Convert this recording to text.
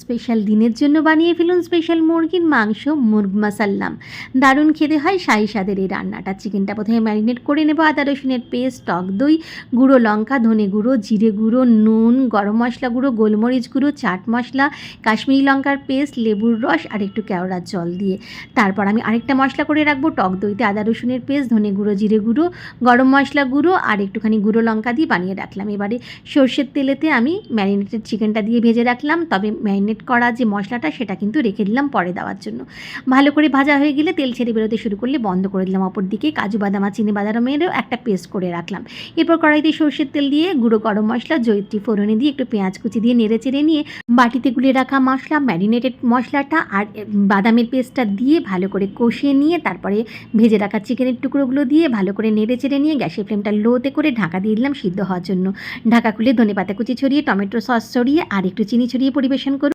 Special দিনের জন্য বানিয়ে ফেলুন স্পেশাল মুরগির মাংস মুরগ মাসাল্লাম। দারুণ খেতে হয় শাহি স্বাদের এই রান্নাটা। চিকেনটা প্রথমে ম্যারিনেট করে নেব। আদা রসুনের পেস্ট, টক দই, গুঁড়ো লঙ্কা, ধনে গুঁড়ো, জিরে গুঁড়ো, নুন, গরম মশলা গুঁড়ো, গোলমরিচ গুঁড়ো, চাট মশলা, কাশ্মীরি লঙ্কার পেস্ট, লেবুর রস আর একটু কেওড়ার জল দিয়ে তারপর আমি আরেকটা মশলা করে রাখবো। টক দইতে আদা রসুনের পেস্ট, ধনে গুঁড়ো, জিরে গুঁড়ো, গরম মশলা গুঁড়ো আর একটুখানি গুঁড়ো লঙ্কা দিয়ে বানিয়ে রাখলাম। এবারে সর্ষের তেলেতে আমি ম্যারিনেটেড চিকেনটা দিয়ে ভেজে রাখলাম, তবে ম্যারিনেট করা যে মশলাটা সেটা কিন্তু রেখে দিলাম পরে দেওয়ার জন্য। ভালো করে ভাজা হয়ে গেলে তেল ছেড়ে বেরোতে শুরু করলে বন্ধ করে দিলাম। অপর দিকে কাজু বাদাম আর চিনি বাদামেরও একটা পেস্ট করে রাখলাম। এরপর কড়াইতে সর্ষের তেল দিয়ে গুঁড়ো গরম মশলা, জয়িত্রী ফোড়নে দিয়ে একটু পেঁয়াজ কুচি দিয়ে নেড়ে চেড়ে নিয়ে বাটিতে গুলে রাখা মশলা, ম্যারিনেটেড মশলাটা আর বাদামের পেস্টটা দিয়ে ভালো করে কষিয়ে নিয়ে তারপরে ভেজে রাখা চিকেনের টুকরোগুলো দিয়ে ভালো করে নেড়ে চেড়ে নিয়ে গ্যাসের ফ্লেমটা লোতে করে ঢাকা দিয়ে দিলাম সিদ্ধ হওয়ার জন্য। ঢাকা খুলে ধনেপাতা কুচি ছড়িয়ে, টমেটো সস ছড়িয়ে আর একটু চিনি ছড়িয়ে পরিবেশন করুন।